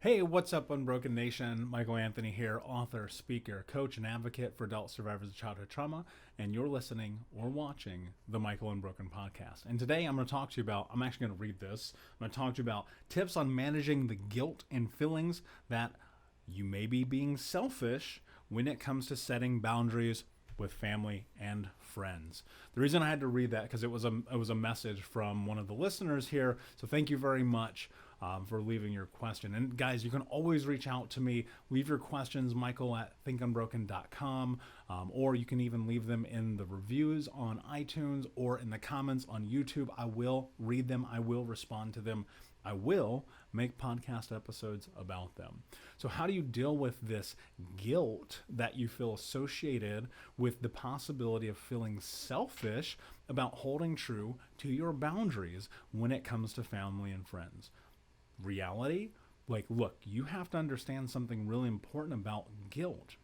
Hey, what's up, Unbroken Nation? Michael Anthony here, author, speaker, coach, and advocate for adult survivors of childhood trauma. And you're listening or watching the Michael Unbroken podcast. And today I'm going to talk to you about, I'm actually going to read this. I'm going to talk to you about tips on managing the guilt and feelings that you may be being selfish when it comes to setting boundaries with family and friends. The reason I had to read that because it was a message from one of the listeners here. So thank you very much for leaving your question. And guys, you can always reach out to me. Leave your questions, Michael at thinkunbroken.com, or you can even leave them in the reviews on iTunes or in the comments on YouTube. I will read them. I will respond to them. I will make podcast episodes about them. So how do you deal with this guilt that you feel associated with the possibility of feeling selfish about holding true to your boundaries when it comes to family and friends? Reality, look, you have to understand something really important about guilt.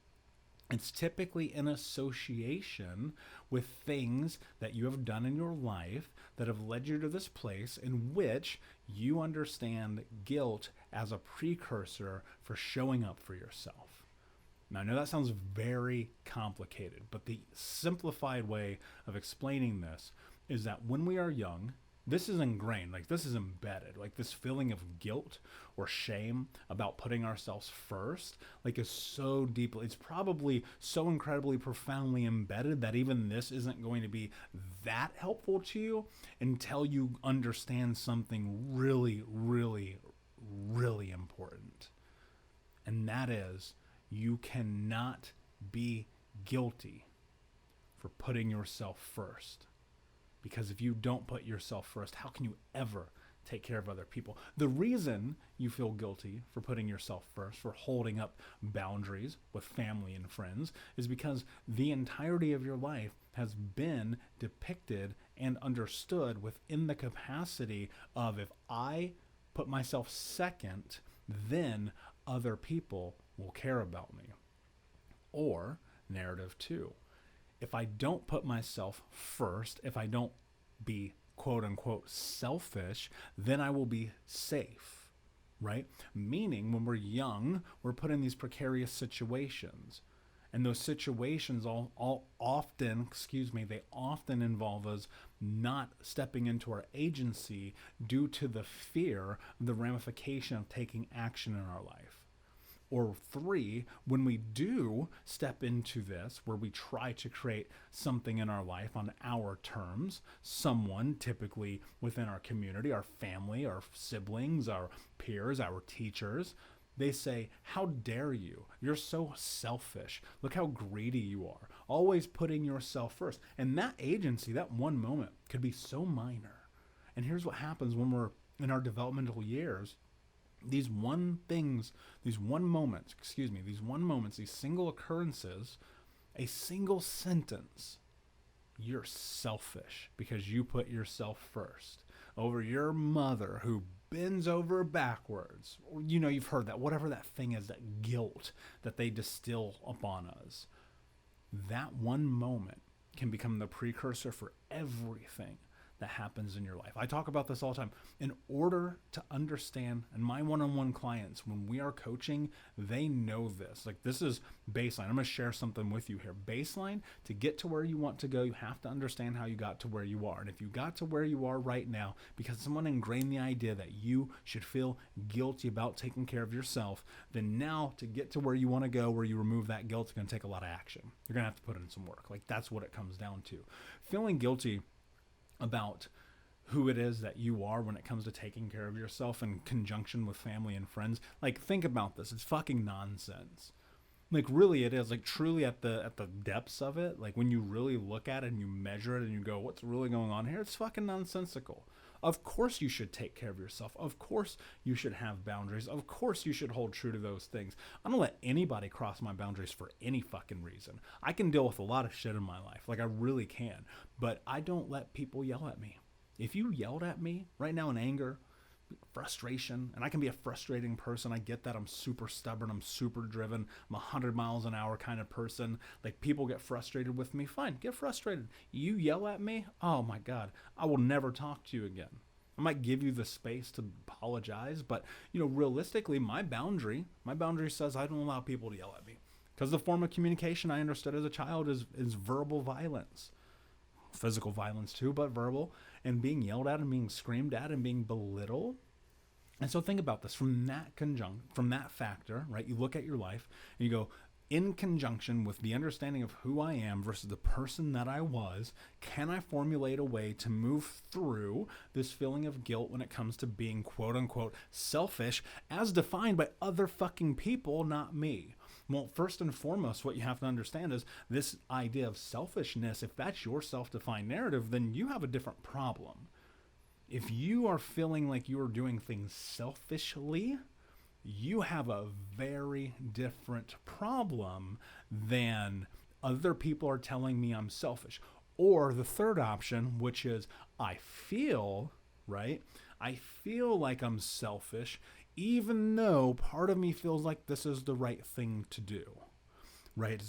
It's typically in association with things that you have done in your life that have led you to this place in which you understand guilt as a precursor for showing up for yourself. Now, I know that sounds very complicated, but the simplified way of explaining this is that when we are young, this is ingrained, this is embedded, this feeling of guilt or shame about putting ourselves first, is so deeply, it's probably so incredibly profoundly embedded that even this isn't going to be that helpful to you until you understand something really, really, really important. And that is, you cannot be guilty for putting yourself first. Because if you don't put yourself first, how can you ever take care of other people? The reason you feel guilty for putting yourself first, for holding up boundaries with family and friends, is because the entirety of your life has been depicted and understood within the capacity of, if I put myself second, then other people will care about me. Or narrative two. If I don't put myself first, if I don't be quote unquote selfish, then I will be safe, right? Meaning when we're young, we're put in these precarious situations. And those situations they often involve us not stepping into our agency due to the fear of the ramification of taking action in our life. Or three, when we do step into this, where we try to create something in our life on our terms, someone typically within our community, our family, our siblings, our peers, our teachers, they say, "How dare you? You're so selfish. Look how greedy you are. Always putting yourself first." And that agency, that one moment, could be so minor. And here's what happens when we're in our developmental years. These single occurrences, a single sentence, "You're selfish because you put yourself first," over your mother who bends over backwards. You've heard that, whatever that thing is, that guilt that they distill upon us. That one moment can become the precursor for everything that happens in your life. I talk about this all the time. In order to understand, and my one-on-one clients, when we are coaching, they know this. This is baseline. I'm going to share something with you here. Baseline, to get to where you want to go, you have to understand how you got to where you are. And if you got to where you are right now because someone ingrained the idea that you should feel guilty about taking care of yourself, then now to get to where you want to go, where you remove that guilt, it's going to take a lot of action. You're going to have to put in some work. That's what it comes down to. Feeling guilty about who it is that you are when it comes to taking care of yourself in conjunction with family and friends. Think about this. It's fucking nonsense. Really it is. Truly at the depths of it, when you really look at it and you measure it and you go, what's really going on here? It's fucking nonsensical. Of course you should take care of yourself. Of course you should have boundaries. Of course you should hold true to those things. I don't let anybody cross my boundaries for any fucking reason. I can deal with a lot of shit in my life. I really can. But I don't let people yell at me. If you yelled at me right now in anger, frustration, and I can be a frustrating person. I get that. I'm super stubborn. I'm super driven. I'm 100 miles an hour kind of person. People get frustrated with me. Fine, get frustrated. You yell at me? Oh my God, I will never talk to you again. I might give you the space to apologize, but realistically, my boundary says I don't allow people to yell at me. Because the form of communication I understood as a child is verbal violence. Physical violence too, but verbal. And being yelled at and being screamed at and being belittled. And so think about this from that factor, right? You look at your life and you go, in conjunction with the understanding of who I am versus the person that I was, can I formulate a way to move through this feeling of guilt when it comes to being quote unquote selfish as defined by other fucking people, not me? Well, first and foremost, what you have to understand is this idea of selfishness. If that's your self-defined narrative, then you have a different problem. If you are feeling like you are doing things selfishly, you have a very different problem than other people are telling me I'm selfish. Or the third option, which is I feel like I'm selfish, even though part of me feels like this is the right thing to do, right?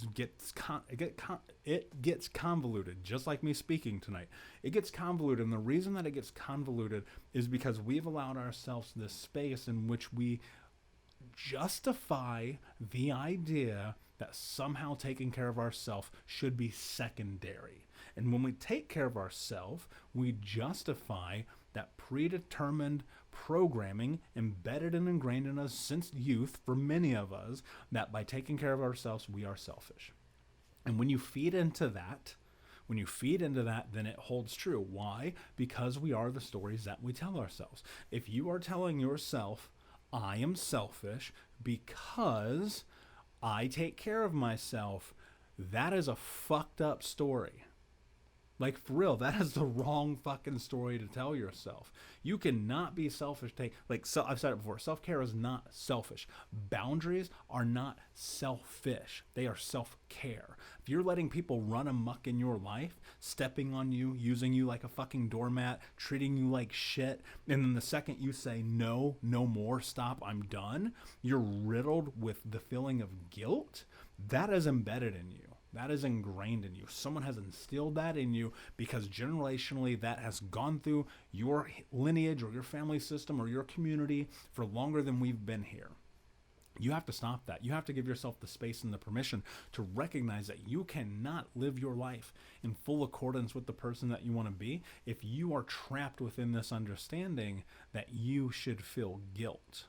It gets convoluted, just like me speaking tonight. It gets convoluted, and the reason that it gets convoluted is because we've allowed ourselves this space in which we justify the idea that somehow taking care of ourselves should be secondary. And when we take care of ourselves, we justify that predetermined programming embedded and ingrained in us since youth for many of us, that by taking care of ourselves, we are selfish. And when you feed into that, then it holds true. Why? Because we are the stories that we tell ourselves. If you are telling yourself, I am selfish because I take care of myself, that is a fucked up story. Like, for real, that is the wrong fucking story to tell yourself. You cannot be selfish. I've said it before, self-care is not selfish. Boundaries are not selfish. They are self-care. If you're letting people run amok in your life, stepping on you, using you like a fucking doormat, treating you like shit, and then the second you say, no more, stop, I'm done, you're riddled with the feeling of guilt, that is embedded in you. That is ingrained in you. Someone has instilled that in you because generationally that has gone through your lineage or your family system or your community for longer than we've been here. You have to stop that. You have to give yourself the space and the permission to recognize that you cannot live your life in full accordance with the person that you want to be if you are trapped within this understanding that you should feel guilt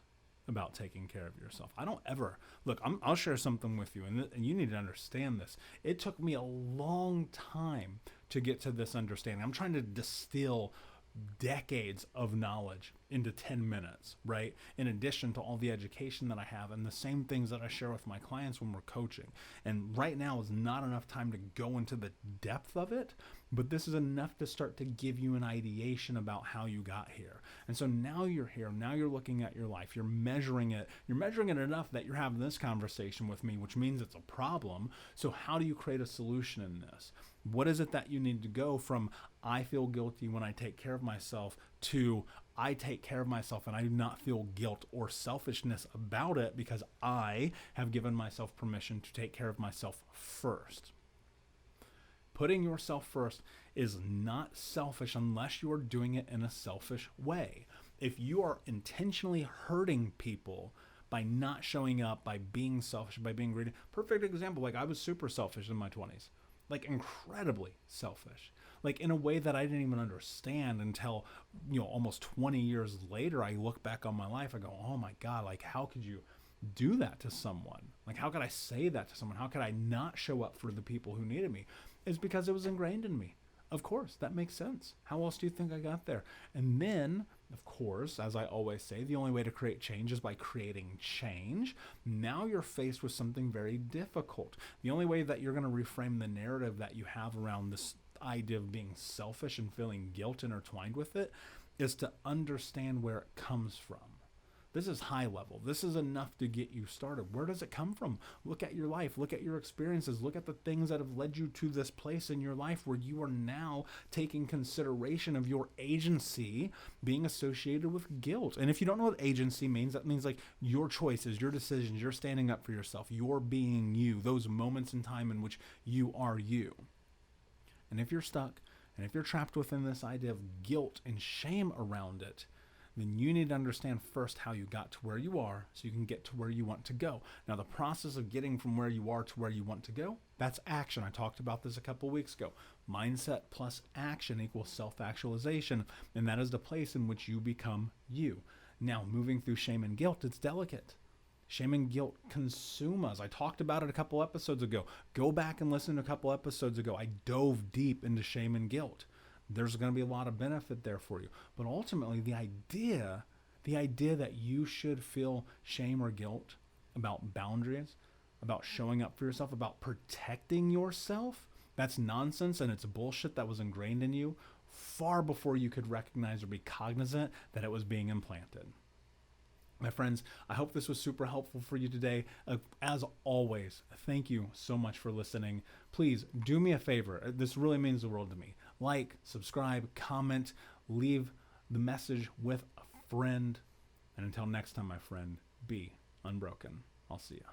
about taking care of yourself. I'll share something with you, and you need to understand this. It took me a long time to get to this understanding. I'm trying to distill decades of knowledge into 10 minutes, right? In addition to all the education that I have and the same things that I share with my clients when we're coaching. And right now is not enough time to go into the depth of it, but this is enough to start to give you an ideation about how you got here. And so now you're here, now you're looking at your life, you're measuring it enough that you're having this conversation with me, which means it's a problem. So how do you create a solution in this? What is it that you need to go from I feel guilty when I take care of myself to I take care of myself and I do not feel guilt or selfishness about it because I have given myself permission to take care of myself first. Putting yourself first is not selfish unless you are doing it in a selfish way. If you are intentionally hurting people by not showing up, by being selfish, by being greedy, perfect example, I was super selfish in my 20s. Incredibly selfish, in a way that I didn't even understand until, almost 20 years later, I look back on my life, I go, oh my God, how could you do that to someone? How could I say that to someone? How could I not show up for the people who needed me? It's because it was ingrained in me. Of course, that makes sense. How else do you think I got there? And then, of course, as I always say, the only way to create change is by creating change. Now you're faced with something very difficult. The only way that you're going to reframe the narrative that you have around this idea of being selfish and feeling guilt intertwined with it is to understand where it comes from. This is high level. This is enough to get you started. Where does it come from? Look at your life. Look at your experiences. Look at the things that have led you to this place in your life where you are now taking consideration of your agency being associated with guilt. And if you don't know what agency means, that means your choices, your decisions, you're standing up for yourself, you're being you, those moments in time in which you are you. And if you're stuck And if you're trapped within this idea of guilt and shame around it, then you need to understand first how you got to where you are so you can get to where you want to go. Now, the process of getting from where you are to where you want to go, that's action. I talked about this a couple weeks ago. Mindset plus action equals self-actualization, and that is the place in which you become you. Now, moving through shame and guilt, it's delicate. Shame and guilt consume us. I talked about it a couple episodes ago. Go back and listen to a couple episodes ago. I dove deep into shame and guilt. There's going to be a lot of benefit there for you. But ultimately, the idea that you should feel shame or guilt about boundaries, about showing up for yourself, about protecting yourself, that's nonsense, and it's bullshit that was ingrained in you far before you could recognize or be cognizant that it was being implanted. My friends, I hope this was super helpful for you today. As always, thank you so much for listening. Please do me a favor. This really means the world to me. Like, subscribe, comment, leave the message with a friend. And until next time, my friend, be unbroken. I'll see ya.